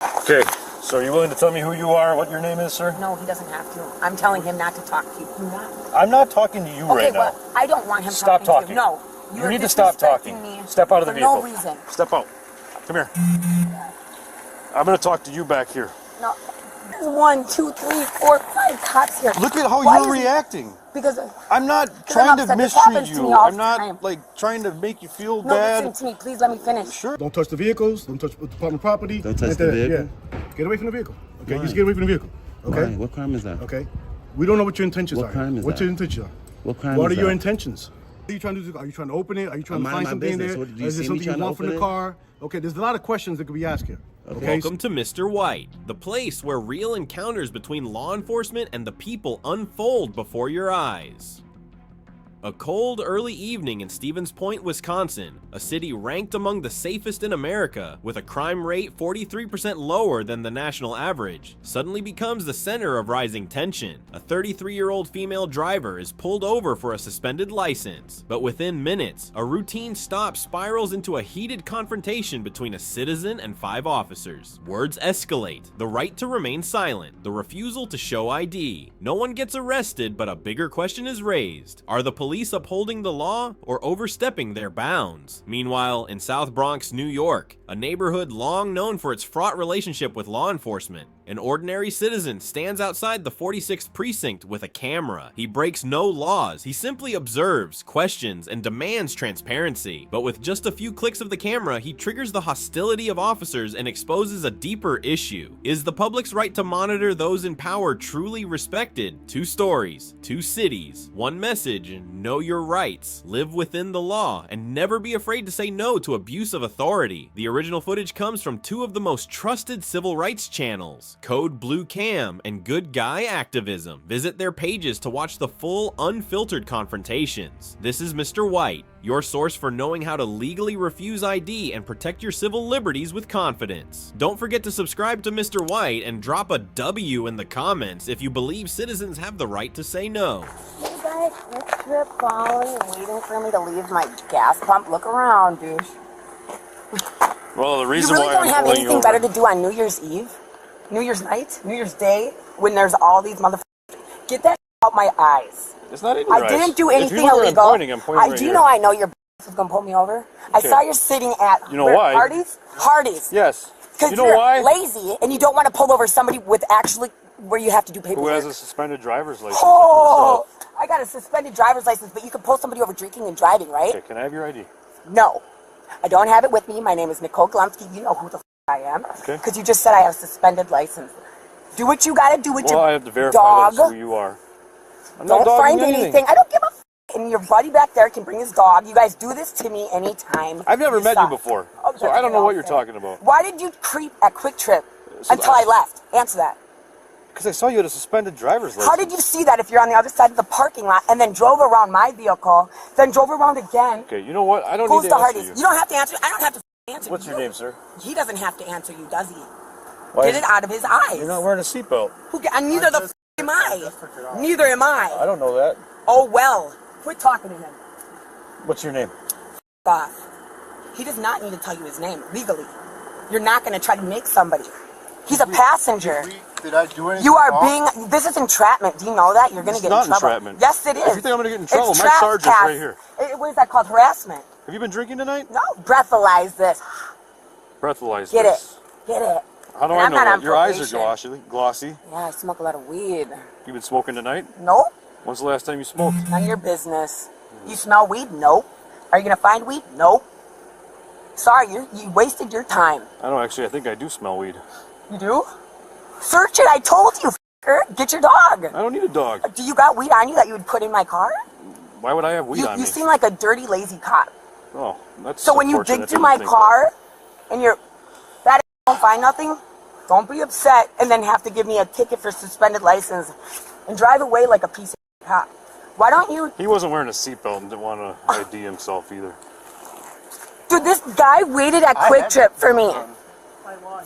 Okay, so are you willing to tell me who you are, what your name is, sir? No, he doesn't have to. I'm telling him not to talk to you. Do not. I'm not talking to you right now. Okay, well, I don't want him Stop talking talking. to you. No. You need to stop talking. Me Step out of the vehicle. For no reason. Step out. Come here. I'm going to talk to you back here. No. There's 1, 2, 3, 4, 5 cops here. Look at how you're reacting. Because I'm not trying to mistreat you. I'm not like trying to make you feel bad. Listen to me. Please let me finish. Sure. Don't touch the vehicles. Don't touch department property. Don't touch the vehicle? Yeah. Get away from the vehicle. Okay, Why? just get away from the vehicle. Okay. Why? What crime is that? Okay. We don't know what your intentions are. What crime is What's that? your intentions are? What crime What is are your that? intentions? What are you trying to do? Are you trying to open it? Are you trying to find something in there? What, do you is there see me something you trying to want from open the it? car? Okay, there's a lot of questions that could be asked here. Okay. Welcome to Mr. White, the place where real encounters between law enforcement and the people unfold before your eyes. A cold, early evening in Stevens Point, Wisconsin, a city ranked among the safest in America, with a crime rate 43% lower than the national average, suddenly becomes the center of rising tension. A 33-year-old female driver is pulled over for a suspended license, but within minutes, a routine stop spirals into a heated confrontation between a citizen and 5 officers. Words escalate, the right to remain silent, the refusal to show ID. No one gets arrested, but a bigger question is raised. Are the police upholding the law or overstepping their bounds? Meanwhile, in South Bronx, New York, a neighborhood long known for its fraught relationship with law enforcement, an ordinary citizen stands outside the 46th Precinct with a camera. He breaks no laws, he simply observes, questions, and demands transparency. But with just a few clicks of the camera, he triggers the hostility of officers and exposes a deeper issue. Is the public's right to monitor those in power truly respected? 2 stories, 2 cities, 1 message: know your rights, live within the law, and never be afraid to say no to abuse of authority. The original footage comes from 2 of the most trusted civil rights channels, Code Blue Cam and Good Guy Activism. Visit their pages to watch the full, unfiltered confrontations. This is Mr. White, your source for knowing how to legally refuse ID and protect your civil liberties with confidence. Don't forget to subscribe to Mr. White and drop a W in the comments if you believe citizens have the right to say no. You guys, quick trip following and waiting for me to leave my gas pump. Look around, douche. Well, the reason you really why don't have anything better to do on New Year's Eve, New Year's night, New Year's Day, when there's all these motherfuckers. Get that out my eyes. It's not in your eyes. I didn't do anything if you illegal. I'm pointing right do you here. know I know your is gonna pull me over? I saw you're sitting at why? Hardee's. Yes. Because You know you're why? lazy and you don't want to pull over somebody with actually where you have to do paperwork. Who has a suspended driver's license? Oh, I got a suspended driver's license, but you can pull somebody over drinking and driving, right? Okay, can I have your ID? No, I don't have it with me. My name is Nicole Glumsky. You know who the I am. Okay. Because you just said I have a suspended license. Do what you gotta do with your I have to verify dog. that's who you are. I'm Don't not find dogging anything. I don't give a f. And your buddy back there can bring his dog. You guys do this to me anytime. I've never met you before, Oh, so I don't know what you're talking about. Why did you creep at Quick Trip until I left? Answer that. Because I saw you had a suspended driver's license. How did you see that if you're on the other side of the parking lot and then drove around my vehicle, then drove around again? Okay, you know what? I don't Goes need to to answer Hardee's. you. You don't have to answer. I don't have to answer. What's your name, sir? He doesn't have to answer you, does he? Why Get it out of his eyes. You're not wearing a seatbelt. And neither the f am I. Neither am I. I don't know that. Oh well. Quit talking to him. What's your name? F off. He does not need to tell you his name legally. You're not going to try to make somebody. He's a passenger. Did I do anything You are wrong? being. This is entrapment. Do you know that? You're going to get in trouble. It's not entrapment. Yes, it is. If you think I'm going to get in trouble, It's my sergeant's trespass. right here. What is that called? Harassment. Have you been drinking tonight? No. Breathalyze this. Breathalyze Get this. it. Get it. How do And I I'm know not that? on Your eyes are probation. glossy. Yeah, I smoke a lot of weed. You been smoking tonight? Nope. When's the last time you smoked? None of your business. You smell weed? Nope. Are you going to find weed? Nope. Sorry, you wasted your time. I don't actually. I think I do smell weed. You do? Search it. I told you, f***er. Get your dog. I don't need a dog. Do you got weed on you that you would put in my car? Why would I have weed on me? You seem like a dirty, lazy cop. Oh, that's So when you unfortunate dig that through you my think car and you're that don't find nothing, don't be upset and then have to give me a ticket for suspended license and drive away like a piece of cop. Why don't you? that. He wasn't wearing a seatbelt and didn't want to ID himself either. Dude, this guy waited at Quick Trip for me.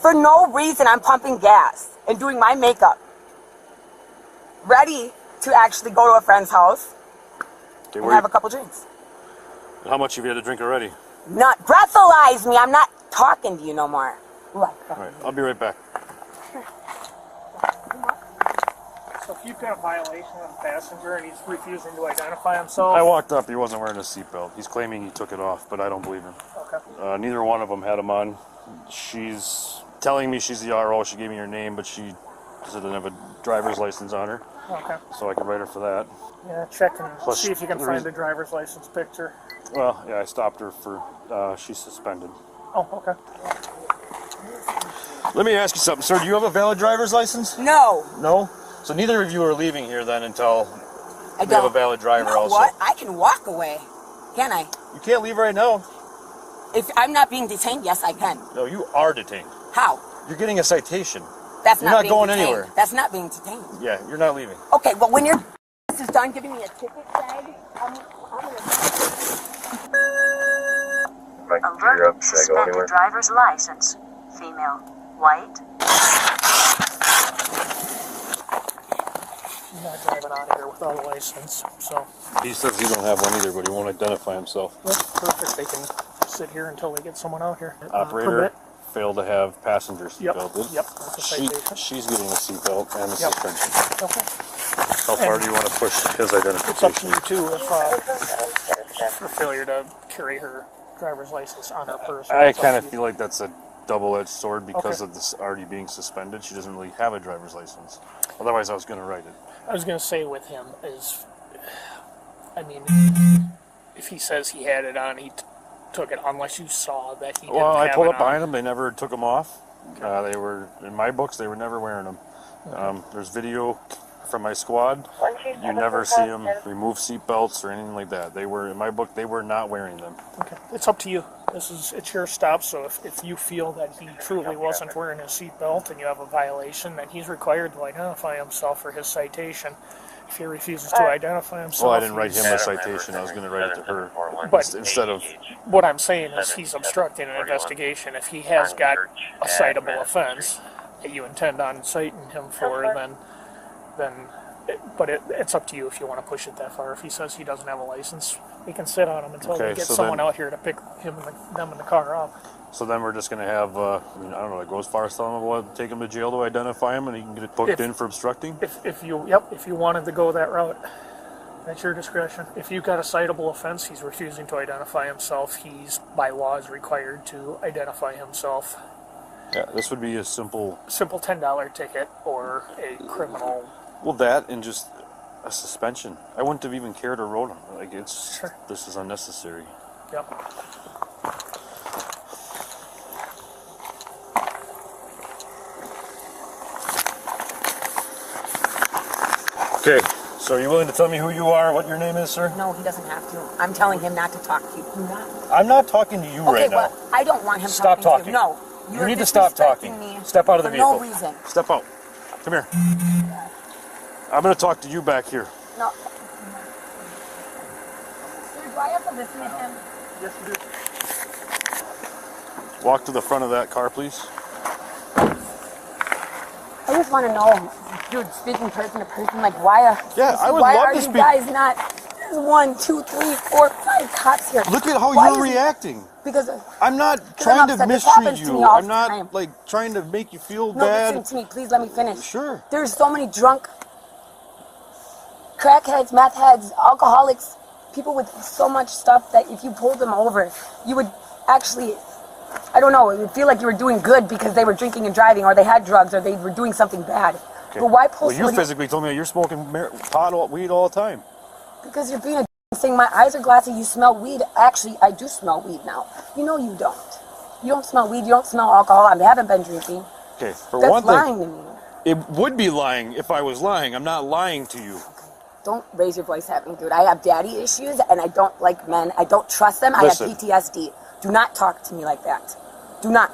For no reason, I'm pumping gas and doing my makeup. Ready to actually go to a friend's house Okay, and have a couple drinks. How much have you had to drink already? Not breathalyze me. I'm not talking to you no more. All right, I'll be right back. So if you've got a violation of a passenger and he's refusing to identify himself... I walked up, he wasn't wearing a seatbelt. He's claiming he took it off, but I don't believe him. Okay. Neither one of them had him on. She's telling me she's the RO. She gave me her name, but she doesn't have a driver's license on her. Okay. So I can write her for that. Yeah, check and Plus, see if you can the find reason- the driver's license picture. Well, yeah, I stopped her for, she's suspended. Oh, okay. Let me ask you something, sir. Do you have a valid driver's license? No. No? So neither of you are leaving here then until I you don't. have a valid driver You know also. what? I can walk away. Can I? You can't leave right now. If I'm not being detained, yes, I can. No, you are detained. How? You're getting a citation. That's You're not not being going detained. anywhere. That's not being detained. Yeah, you're not leaving. Okay, well, when your is done giving me a ticket tag, I'm gonna... Alert, suspended driver's license. Female, white. He's not driving on here without a license, so... He says he don't have one either, but he won't identify himself. Yep, perfect. They can sit here until they get someone out here. Operator Permit. failed to have passenger Yep, seatbelted. yep, that's a citation. She's getting a seatbelt and a Yep. suspension. Okay. How far do you want to push his identification? It's up to you, too, if for failure to carry her driver's license on her person. I It's up kind to of you. feel like that's a double-edged sword because Okay. of this already being suspended. She doesn't really have a driver's license. Otherwise, I was going to write it. I was going to say with him is, I mean, if he says he had it on, he took it, unless you saw that he didn't Well, I have pulled it up behind on. them. They never took them off. They were, in my books, they were never wearing them. There's video from my squad. You never see them remove seatbelts or anything like that. They were, in my book, they were not wearing them. Okay, it's up to you. It's your stop, so if you feel that he truly wasn't wearing his seatbelt and you have a violation, then he's required to identify himself for his citation. If he refuses to identify himself... Well, I didn't write him he's- a citation. I was going to write it to her. But Instead of... what I'm saying is he's obstructing an investigation. If he has got a citable offense that you intend on citing him for, but it's up to you if you want to push it that far. If he says he doesn't have a license, we can sit on him until Okay, we get so someone then- out here to pick them in the car up. So then we're just going to have, I don't know, go as far as telling him we'll take him to jail to identify him and he can get booked in for obstructing? If you wanted to go that route, that's your discretion. If you've got a citable offense, he's refusing to identify himself. He's, by law, is required to identify himself. Yeah, this would be a simple... Simple $10 ticket or a criminal... Well, that and just a suspension. I wouldn't have even cared to roll him. Like, it's... Sure. This is unnecessary. Yep. Okay, so are you willing to tell me who you are, what your name is, sir? No, he doesn't have to. I'm telling him not to talk to you. Do not. I'm not talking to you right now. well, I don't want him Stop talking to talking. you. No. You You're need to stop talking. disrespecting me Step out of the for vehicle. no reason. Step out. Come here. I'm going to talk to you back here. No. Sir, do I have to listen to him? Yes, you do. Walk to the front of that car, please. I just want to know, dude, speaking person to person, like, why are... Yeah, I would why love are to you speak- guys not... There's 1, 2, 3, 4, 5 cops here. Look at how Why you're is- reacting. Because... I'm not I'm trying to upset. This mistreat happens to me you. all I'm the not, time. like, trying to make you feel No, bad. listen to me. Please let me finish. Sure. There's so many drunk crackheads, meth heads, alcoholics, people with so much stuff that if you pulled them over, you would actually... I don't know, it would feel like you were doing good because they were drinking and driving, or they had drugs, or they were doing something bad. Okay. But why pull Well, you somebody... physically told me you're smoking weed all the time. Because you're being a thing. My eyes are glassy. You smell weed. Actually, I do smell weed now. You know you don't. You don't smell weed. You don't smell alcohol. I haven't been drinking. Okay, for That's one thing, lying to me. it would be lying if I was lying. I'm not lying to you. Don't raise your voice at me, dude. I have daddy issues, and I don't like men. I don't trust them. Listen. I have PTSD. Do not talk to me like that. Do not.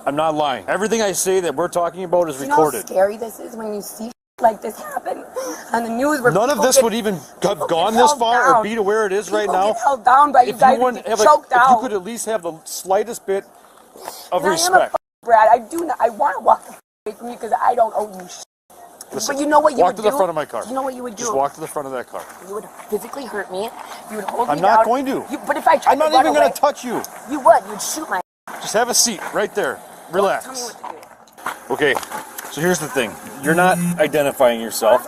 I'm not lying. Everything I say that we're talking about is You know how recorded. scary this is when you see like this happen on the news? Where None of people this get- would even have people gone get this held far or down. be to where it is right People now. get held down by you If guys you, and wouldn't get have choked if you out. could at least have the slightest bit of And respect. Brad, I do not. I want to walk away from you because I don't owe you shit. Listen, But you know what you walk would to the do? front of my car. You know what you would do? Just walk to the front of that car. You would physically hurt me. You would hold I'm me not down. going to. But if I tried I'm not to run even away, going to touch you. You would. You'd shoot my. Just have a seat right there. Tell me Relax. what to do. Okay, So here's the thing. You're not identifying yourself.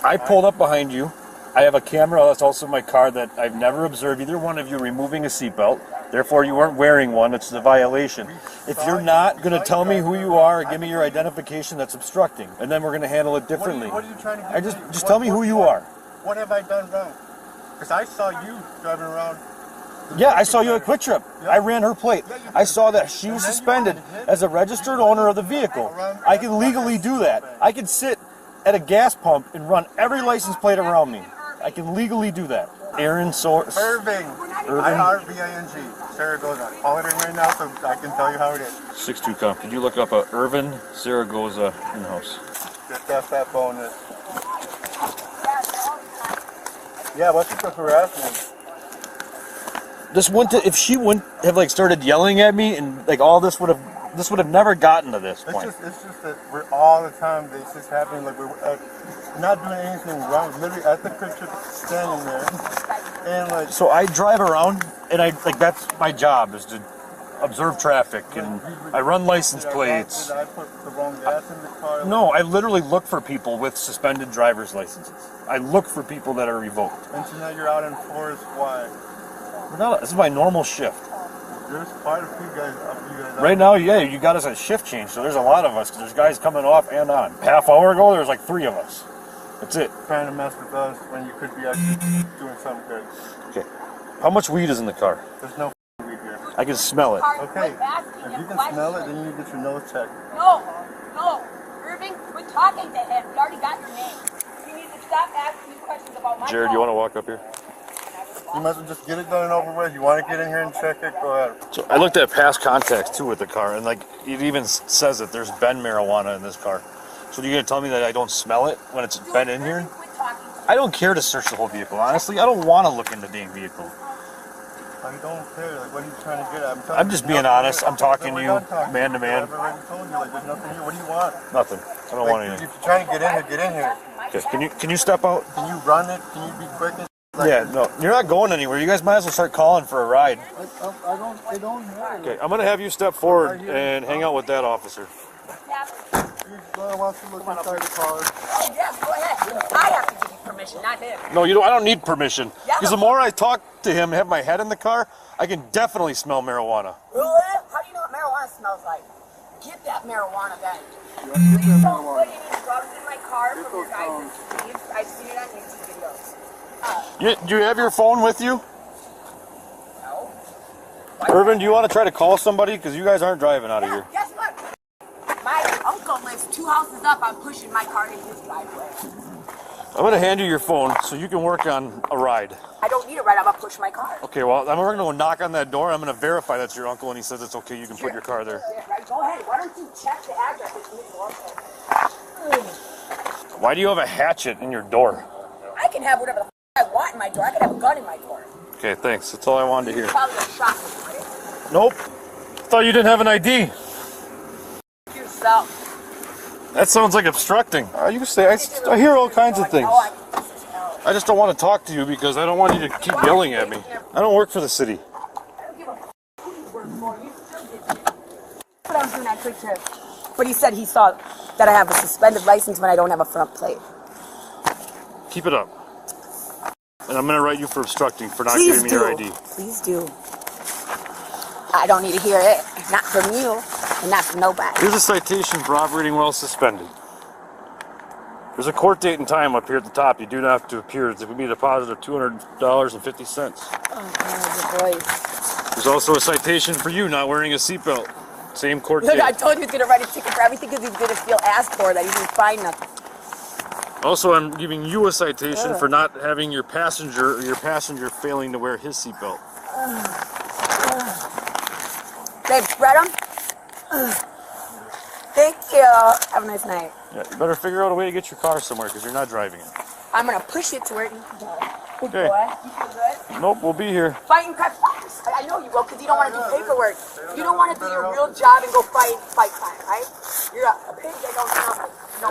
I pulled up behind you. I have a camera that's also in my car that I've never observed either one of you removing a seatbelt. Therefore, you weren't wearing one. It's a violation. If you're not going to tell me who you are or give me your identification, that's obstructing. And then we're going to handle it differently. What are you trying to do? Just tell me who you are. What have I done wrong? Because I saw you driving around. Yeah, I saw you at Quick Trip. I ran her plate. I saw that she was suspended as a registered owner of the vehicle. I can legally do that. I can sit at a gas pump and run every license plate around me. I can legally do that. Aaron Source. Irving. I-R-V-I-N-G. Zaragoza. Call it in right now so I can tell you how it is. 6'2" comp. Could you look up a Irvin Zaragoza in-house? Just off that bonus. Yeah, what's the harassment? This wouldn't, if she wouldn't have like started yelling at me and like all this would have never gotten to this point. It's just that we're all the time. It's just happening. Like we're not doing anything wrong. We're literally at the Quick Trip, standing there, and like. So I drive around, and that's my job is to observe traffic, and I run license plates. Did I put the wrong gas in the car? No, I literally look for people with suspended driver's licenses. I look for people that are revoked. And so now you're out in forest. Why? This is my normal shift. There's quite a few guys. Right now, yeah, you got us at shift change, so there's a lot of us. Cause there's guys coming off and on. Half hour ago, there was like 3 of us. That's it. Trying to mess with us when you could be actually doing something good. Okay. How much weed is in the car? There's no weed here. I can smell it. Okay. If you can smell it, then you need to get your nose checked. No. Irving, we're talking to him. We already got your name. You need to stop asking me questions about my Jared, you want to walk up here? You might as well just get it done and over with. You want to get in here and check it? Go ahead. So I looked at past contacts too with the car, and like it even says that there's been marijuana in this car. So you're gonna tell me that I don't smell it when it's been in here? I don't care to search the whole vehicle. Honestly, I don't want to look in the dang vehicle. I don't care. Like, what are you trying to get at? I'm just being honest. I'm talking to you, man to man. I've already told you. Like, there's nothing here. What do you want? Nothing. I don't want anything. If you're trying to get in here, get in here. Okay. Can you step out? Can you run it? Can you be quick? Yeah, no, you're not going anywhere. You guys might as well start calling for a ride. I don't have it. Okay, I'm gonna have you step forward and hang out with that officer. Why don't you look inside the car? Oh, yeah, go ahead. I have to give you permission, not him. No, you don't. I don't need permission. Because the more I talk to him and have my head in the car, I can definitely smell marijuana. Really? How do you know what marijuana smells like? Get that marijuana then. Please don't put any drugs in my car from your guys' sleeves. I've seen it on YouTube videos. Do you have your phone with you? No. Irvin, do you want to try to call somebody? Because you guys aren't driving out of here. Guess what? My uncle lives 2 houses up. I'm pushing my car in his driveway. I'm going to hand you your phone so you can work on a ride. I don't need a ride. I'm going to push my car. Okay, well, we're going to go knock on that door. I'm going to verify that's your uncle, and he says it's okay. You can put your car there. Yeah, right. Go ahead. Why don't you check the address? Why do you have a hatchet in your door? I can have whatever the I want in my door. I can have a gun in my door. Okay, thanks. That's all I wanted to hear. Probably a shotgun, right? Nope. I thought you didn't have an ID. Yourself. That sounds like obstructing. You can say, I hear all kinds of things. I just don't want to talk to you because I don't want you to keep yelling at me. I don't work for the city. I don't give a who you work for. You still get what I'm doing at Quick Trip. But he said he saw that I have a suspended license when I don't have a front plate. Keep it up. And I'm going to write you for obstructing for not giving me your ID. Please do. I don't need to hear it. Not from you, and not from nobody. Here's a citation for operating while suspended. There's a court date and time up here at the top. You do not have to appear. There will be a deposit of $200.50. Oh, God, your voice. There's also a citation for you not wearing a seatbelt. Same court Look, date. I told you he was going to write a ticket for everything because he didn't feel asked for, that he didn't find nothing. Also, I'm giving you a citation for not having your passenger failing to wear his seatbelt. They spread them? Thank you. Have a nice night. Yeah, you better figure out a way to get your car somewhere because you're not driving it. I'm going to push it to where it needs to go. Good Okay. boy. You feel good? Nope, we'll be here. Fighting crime. I know you will because you don't want to do paperwork. You don't want to do your real job and go fight crime, right? You're a pig that don't know. No.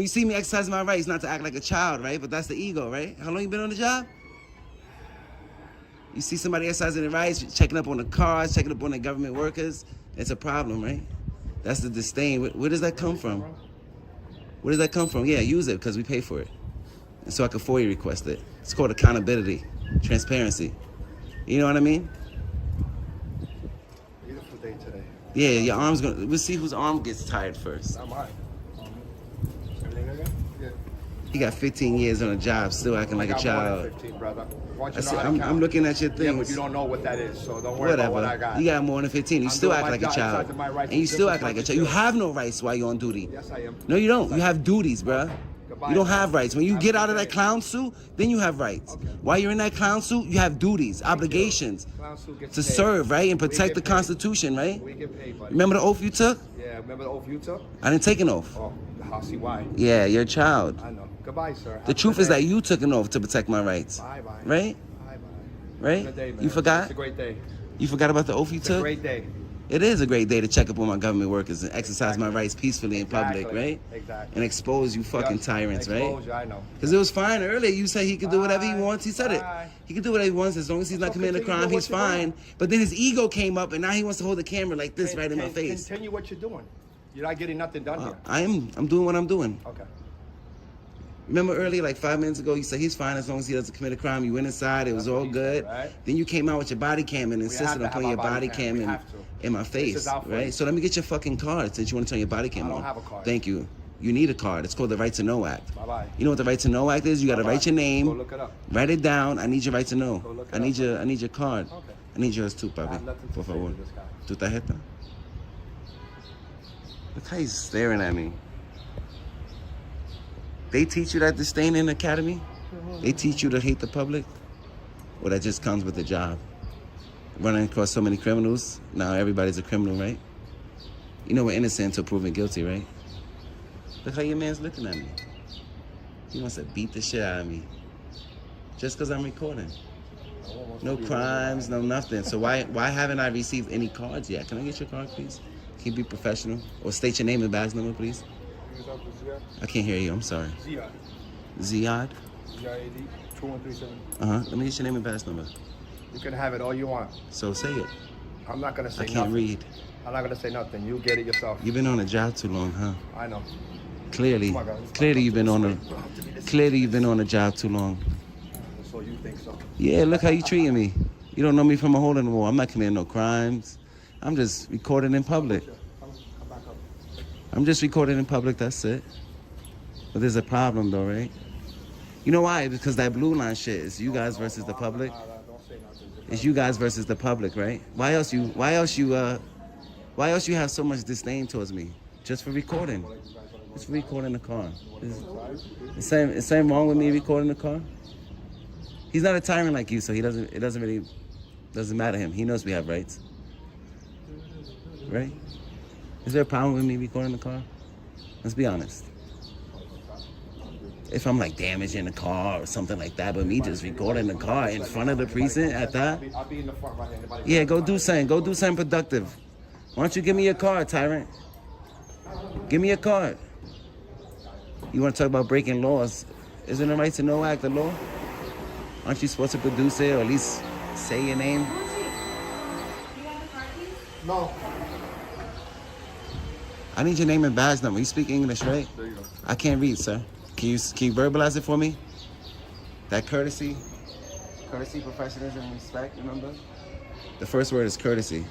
When you see me exercising my rights, not to act like a child, right? But that's the ego, right? How long you been on the job? You see somebody exercising their rights, checking up on the cars, checking up on the government workers. It's a problem, right? That's the disdain. Where does that come from? Where does that come from? Yeah, use it because we pay for it. And so I could FOIA request it. It's called accountability, transparency. You know what I mean? Beautiful day today. Yeah, your arm's gonna. We'll see whose arm gets tired first. Not mine. Everything okay? Yeah. He got 15 years on a job, still acting like a child. 15, brother. I'm looking at your things. Yeah, but you don't know what that is, so don't worry about what I got. You got more than 15. You still act like a child. And you still act like a child. You have no rights while you're on duty. Yes, I am. No, you don't. You have duties, bruh. You don't have rights. When you get out of that clown suit, then you have rights. Okay. While you're in that clown suit, you have duties, obligations to serve, right? And protect the Constitution, right? We get paid, buddy. Remember the oath you took? Yeah, remember the oath you took? I didn't take an oath. Oh, I'll see why. Yeah, you're a child. I know. Goodbye, sir. The truth is that you took an oath to protect my rights. Bye-bye. Right? Bye-bye. Right? Good day, man. You forgot? It's a great day. You forgot about the oath you It's took? a great day. It is a great day to check up on my government workers and exercise my rights peacefully in public, right? Exactly. And expose you fucking tyrants, right? Exposure, I know. Because it was fine earlier. You said he could do whatever he wants. He said it. He could do whatever he wants as long as he's not committing a crime. He's fine. But then his ego came up, and now he wants to hold the camera like this right in my face. Continue what you're doing. You're not getting nothing done here. I'm doing what I'm doing. Okay. Remember earlier, like 5 minutes ago, you said he's fine as long as he doesn't commit a crime. You went inside, it was all good. Right? Then you came out with your body cam and insisted on putting your body cam in my face, right? So let me get your fucking card since you want to turn your body cam on. I don't have a card. Thank you. You need a card. It's called the Right to Know Act. Bye-bye. You know what the Right to Know Act is? You got to write your name. Go look it up. Write it down. I need your right to know. Go look it I need your card. Okay. I need yours too, papi. Por favor. Tu tarjeta. Look how he's staring at me. They teach you that disdain in the academy? They teach you to hate the public? Or that just comes with the job? Running across so many criminals, now everybody's a criminal, right? You know we're innocent until proven guilty, right? Look how your man's looking at me. He wants to beat the shit out of me. Just because I'm recording. No crimes, no nothing. So why haven't I received any cards yet? Can I get your card, please? Can you be professional? Or state your name and badge number, please? I can't hear you, I'm sorry. Ziad. Ziad? Z-I-A-D, 2137. Let me get your name and badge number. You can have it all you want. So say it. I'm not going to say I nothing. can't read. I'm not going to say nothing. You get it yourself. You've been on a job too long, huh? I know. Clearly. Oh my God, Clearly you've been on a job too long. So you think so? Yeah, look how you treating me. You don't know me from a hole in the wall. I'm not committing no crimes. I'm just recording in public. Come back up. I'm just recording in public, that's it. But there's a problem though, right? You know why? Because that blue line shit is you guys versus the public. Don't say nothing. It's you guys versus the public, right? Why else you have so much disdain towards me? Just for recording. Just for recording the car. Is same wrong with me recording the car? He's not a tyrant like you, so it doesn't matter to him. He knows we have rights. Right? Is there a problem with me recording the car? Let's be honest. If I'm like damaging the car or something like that, but me just recording the car in front of the precinct at that? I'll be in the front right here. Yeah, go do something. Go do something productive. Why don't you give me your card, tyrant? Give me your card. You want to talk about breaking laws? Isn't the Right to Know Act a law? Aren't you supposed to produce it or at least say your name? No. I need your name and badge number. You speak English, right? There you go. I can't read, sir. Can you verbalize it for me? That courtesy, professionalism, and respect, remember? The first word is courtesy.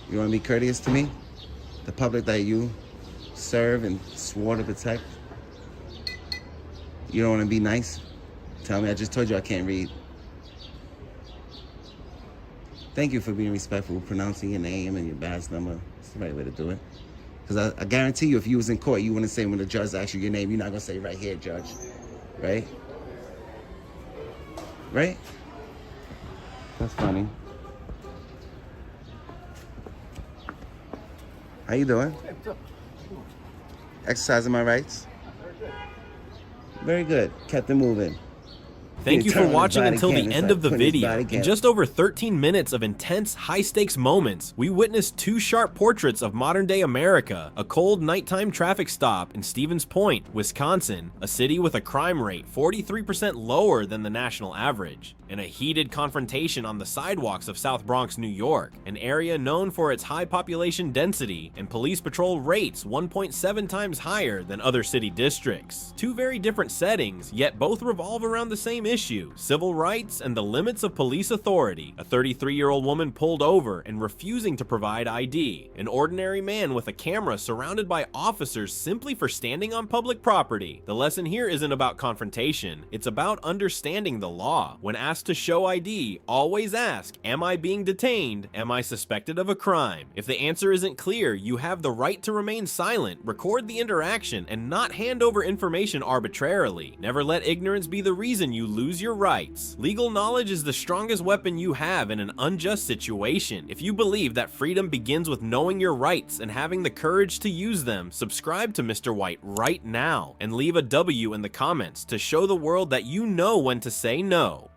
You want to be courteous to me? The public that you serve and swore to protect? You don't want to be nice? Tell me, I just told you I can't read. Thank you for being respectful, pronouncing your name and your badge number. It's the right way to do it. Because I guarantee you, if you was in court, you wouldn't say when the judge asks you your name, you're not going to say right here, judge. Right? Right? That's funny. How you doing? Exercising my rights? Very good. Kept it moving. Thank you for Turn his watching body until the cam, end it's of the like putting his video. body In cam. just over 13 minutes of intense, high-stakes moments, we witnessed two sharp portraits of modern-day America, a cold nighttime traffic stop in Stevens Point, Wisconsin, a city with a crime rate 43% lower than the national average, and a heated confrontation on the sidewalks of South Bronx, New York, an area known for its high population density and police patrol rates 1.7 times higher than other city districts. Two very different settings, yet both revolve around the same issue: civil rights and the limits of police authority. A 33-year-old woman pulled over and refusing to provide ID. An ordinary man with a camera surrounded by officers simply for standing on public property. The lesson here isn't about confrontation, it's about understanding the law. When asked to show ID, always ask, am I being detained? Am I suspected of a crime? If the answer isn't clear, you have the right to remain silent, record the interaction, and not hand over information arbitrarily. Never let ignorance be the reason you lose your rights. Legal knowledge is the strongest weapon you have in an unjust situation. If you believe that freedom begins with knowing your rights and having the courage to use them, subscribe to Mr. White right now and leave a W in the comments to show the world that you know when to say no.